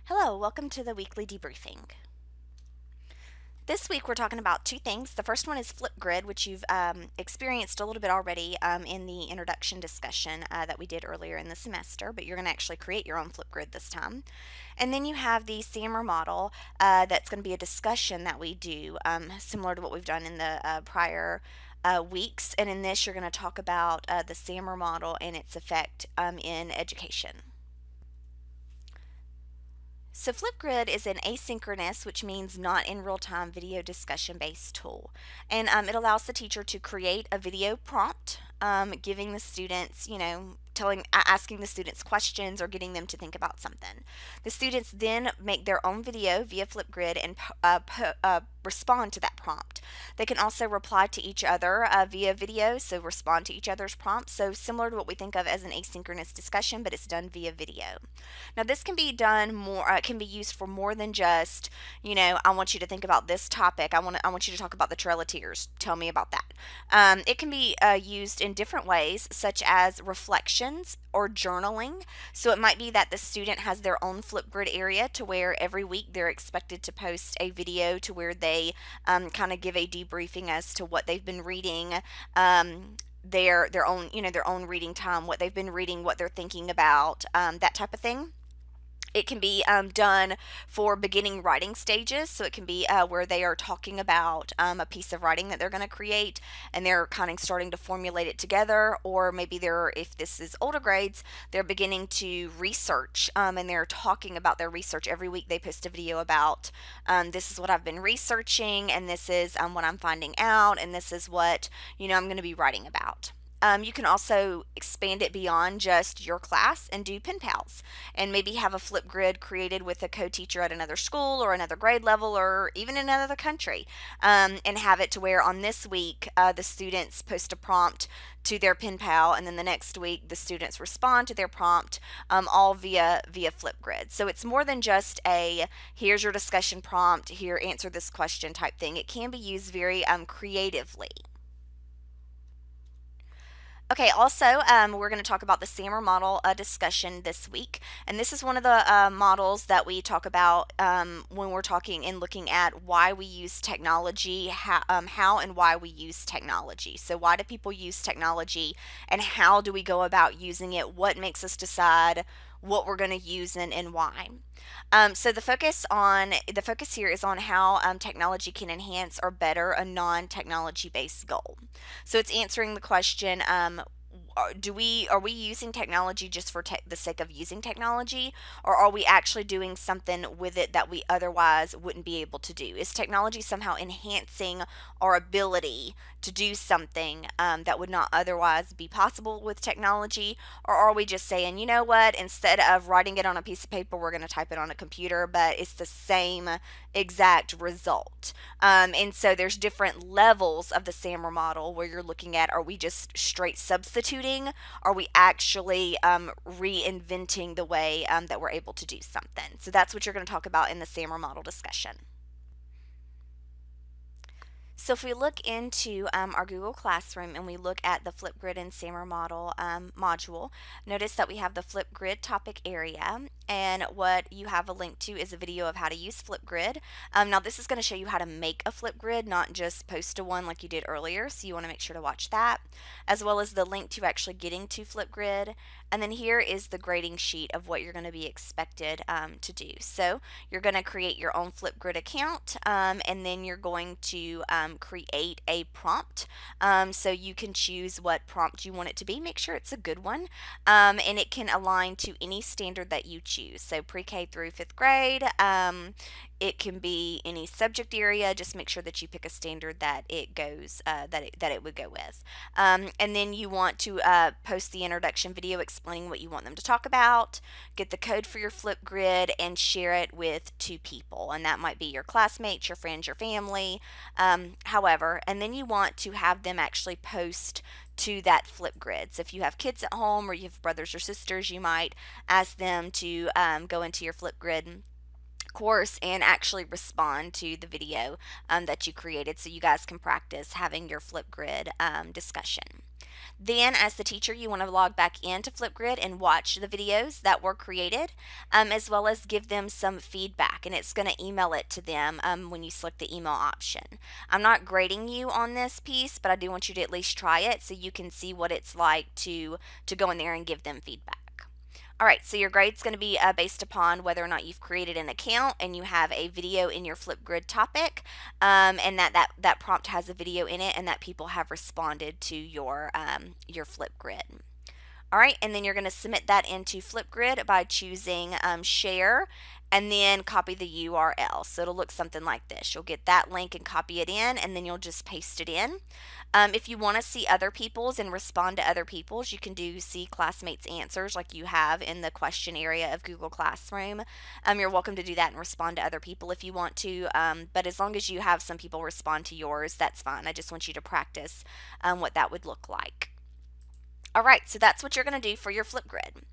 Hello, welcome to the weekly debriefing. This week we're talking about two things. The first one is Flipgrid, which you've experienced a little bit already in the introduction discussion that we did earlier in the semester, but you're going to actually create your own Flipgrid this time. And then you have the SAMR model that's going to be a discussion that we do, similar to what we've done in the prior weeks. And in this, you're going to talk about the SAMR model and its effect in education. So Flipgrid is an asynchronous, which means not in real-time video discussion-based tool. And it allows the teacher to create a video prompt, giving the students, asking the students questions or getting them to think about something. The students then make their own video via Flipgrid and respond to that prompt. They can also reply to each other via video, so respond to each other's prompts. So similar to what we think of as an asynchronous discussion, but it's done via video. Now this can be done more. It can be used for more than just, I want you to think about this topic. I want you to talk about the Trail of Tears. Tell me about that. It can be used in different ways, such as reflections or journaling. So it might be that the student has their own Flipgrid area to where every week they're expected to post a video to where they kind of give a debriefing as to what they've been reading. Their own their own reading time, what they've been reading, what they're thinking about, that type of thing. It can be done for beginning writing stages, so it can be where they are talking about a piece of writing that they're going to create, and they're kind of starting to formulate it together. Or maybe if this is older grades, they're beginning to research, and they're talking about their research. Every week they post a video about this is what I've been researching, and this is what I'm finding out, and this is what I'm going to be writing about. You can also expand it beyond just your class and do pen pals and maybe have a Flipgrid created with a co-teacher at another school or another grade level or even in another country, and have it to where on this week the students post a prompt to their pen pal, and then the next week the students respond to their prompt, all via Flipgrid. So it's more than just a here's your discussion prompt, here answer this question type thing. It can be used very creatively. Okay, also, we're going to talk about the SAMR model discussion this week. And this is one of the models that we talk about when we're talking and looking at why we use technology, how and why we use technology. So, why do people use technology, and how do we go about using it? What makes us decide what we're going to use and why? So the focus here is on how technology can enhance or better a non-technology based goal. So it's answering the question, are we using technology just for the sake of using technology, or are we actually doing something with it that we otherwise wouldn't be able to do? Is technology somehow enhancing our ability to do something that would not otherwise be possible with technology? Or are we just saying, you know what, instead of writing it on a piece of paper, we're going to type it on a computer, but it's the same exact result? And so there's different levels of the SAMR model where you're looking at, are we just straight substituting? Are we actually reinventing the way that we're able to do something? So that's what you're going to talk about in the SAMR model discussion. So if we look into our Google Classroom and we look at the Flipgrid and SAMR model module, notice that we have the Flipgrid topic area, and what you have a link to is a video of how to use Flipgrid. Now this is going to show you how to make a Flipgrid, not just post a one like you did earlier, so you want to make sure to watch that, as well as the link to actually getting to Flipgrid. And then here is the grading sheet of what you're going to be expected to do. So you're going to create your own Flipgrid account, and then you're going to create a prompt. So you can choose what prompt you want it to be. Make sure it's a good one, and it can align to any standard that you choose. So pre-K through 5th grade. It can be any subject area. Just make sure that you pick a standard that it goes that it would go with. And then you want to post the introduction video explaining what you want them to talk about. Get the code for your Flipgrid and share it with 2 people, and that might be your classmates, your friends, your family, however. And then you want to have them actually post to that Flipgrid. So if you have kids at home or you have brothers or sisters, you might ask them to go into your Flipgrid course and actually respond to the video that you created, so you guys can practice having your Flipgrid discussion. Then, as the teacher, you want to log back into Flipgrid and watch the videos that were created, as well as give them some feedback. And it's going to email it to them when you select the email option. I'm not grading you on this piece, but I do want you to at least try it so you can see what it's like to go in there and give them feedback. All right, so your grade's going to be based upon whether or not you've created an account and you have a video in your Flipgrid topic, and that prompt has a video in it, and that people have responded to your Flipgrid. All right, and then you're going to submit that into Flipgrid by choosing share and then copy the URL. So it'll look something like this. You'll get that link and copy it in, and then you'll just paste it in. If you want to see other people's and respond to other people's, you can do see classmates' answers like you have in the question area of Google Classroom. You're welcome to do that and respond to other people if you want to, but as long as you have some people respond to yours, that's fine. I just want you to practice what that would look like. All right, so that's what you're going to do for your Flipgrid.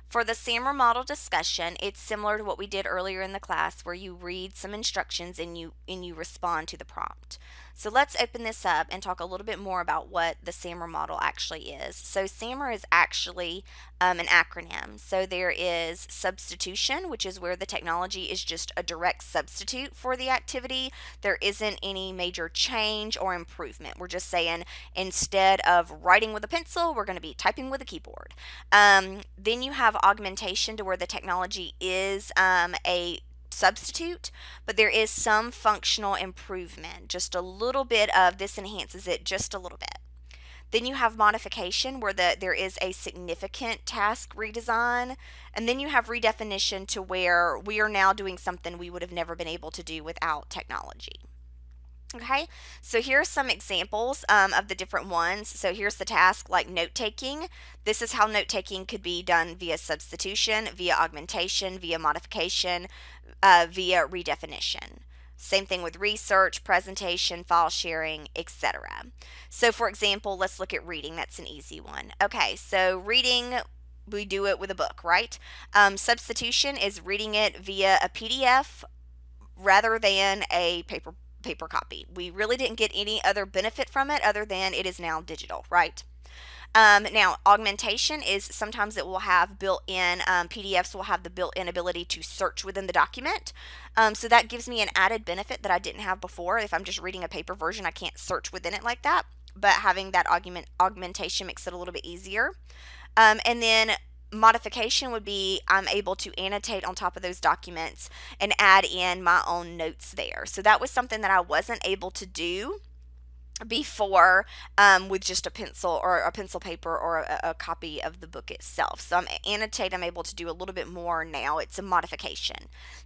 For the SAMR model discussion, it's similar to what we did earlier in the class where you read some instructions and you respond to the prompt. So let's open this up and talk a little bit more about what the SAMR model actually is. So SAMR is actually an acronym. So there is substitution, which is where the technology is just a direct substitute for the activity. There isn't any major change or improvement. We're just saying instead of writing with a pencil, we're going to be typing with a keyboard. Then you have augmentation, to where the technology is a substitute, but there is some functional improvement. Just a little bit of this enhances it just a little bit. Then you have modification, where there is a significant task redesign. And then you have redefinition, to where we are now doing something we would have never been able to do without technology. Okay, so here are some examples of the different ones. So here's the task like note taking. This is how note taking could be done via substitution, via augmentation, via modification, via redefinition. Same thing with research, presentation, file sharing, etc. So for example, let's look at reading. That's an easy one. Okay, so reading, we do it with a book, right? Substitution is reading it via a PDF rather than a paper copy. We really didn't get any other benefit from it other than it is now digital, right? Now, augmentation is sometimes it will have built-in, PDFs will have the built-in ability to search within the document. So that gives me an added benefit that I didn't have before. If I'm just reading a paper version, I can't search within it like that. But having that augmentation makes it a little bit easier. And then modification would be I'm able to annotate on top of those documents and add in my own notes there. So that was something that I wasn't able to do before with just a pencil or a pencil paper or a copy of the book itself. So I'm able to do a little bit more now. It's a modification.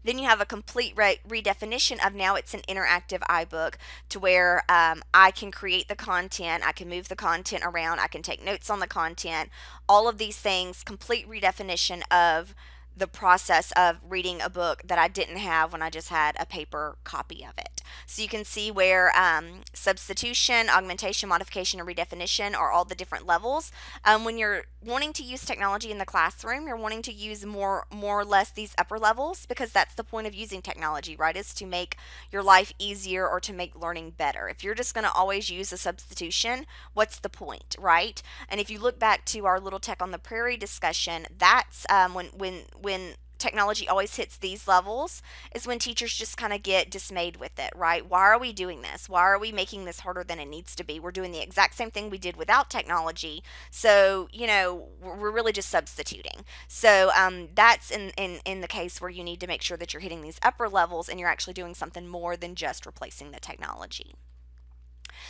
Then you have a complete redefinition of now it's an interactive iBook, to where I can create the content, I can move the content around, I can take notes on the content, all of these things, complete redefinition of the process of reading a book that I didn't have when I just had a paper copy of it. So you can see where substitution, augmentation, modification, and redefinition are all the different levels. When you're wanting to use technology in the classroom, you're wanting to use more or less these upper levels, because that's the point of using technology, right? Is to make your life easier or to make learning better. If you're just going to always use a substitution, what's the point, right? And if you look back to our Little Tech on the Prairie discussion, that's when technology always hits these levels is when teachers just kind of get dismayed with it, right? Why are we doing this? Why are we making this harder than it needs to be? We're doing the exact same thing we did without technology. So, we're really just substituting. So that's in the case where you need to make sure that you're hitting these upper levels and you're actually doing something more than just replacing the technology.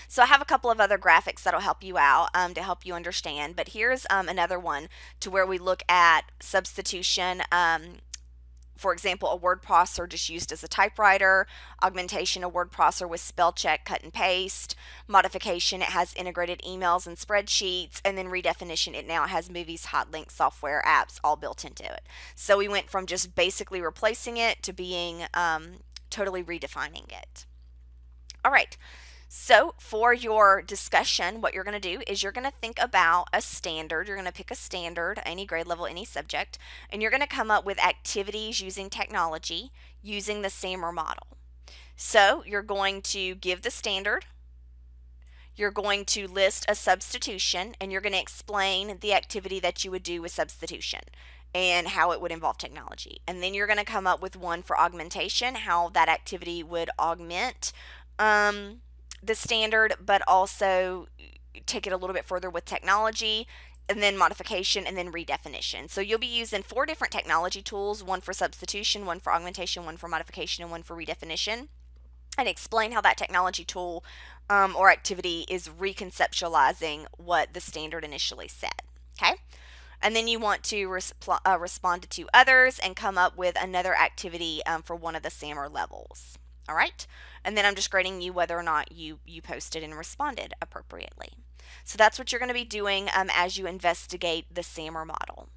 So I have a couple of other graphics that'll help you out to help you understand, but here's another one to where we look at substitution. For example, a word processor just used as a typewriter, augmentation, a word processor with spell check, cut and paste, modification, it has integrated emails and spreadsheets, and then redefinition, it now has movies, hot links, software, apps all built into it. So we went from just basically replacing it to being totally redefining it. All right. So for your discussion, what you're going to do is you're going to think about a standard. You're going to pick a standard, any grade level, any subject, and you're going to come up with activities using technology using the SAMR model. So you're going to give the standard. You're going to list a substitution, and you're going to explain the activity that you would do with substitution and how it would involve technology. And then you're going to come up with one for augmentation, how that activity would augment the standard, but also take it a little bit further with technology, and then modification, and then redefinition. So you'll be using 4 different technology tools: one for substitution, one for augmentation, one for modification, and one for redefinition, and explain how that technology tool or activity is reconceptualizing what the standard initially said. Okay? And then you want to respond to 2 others and come up with another activity for one of the SAMR levels. All right? And then I'm just grading you whether or not you posted and responded appropriately. So that's what you're going to be doing as you investigate the SAMR model.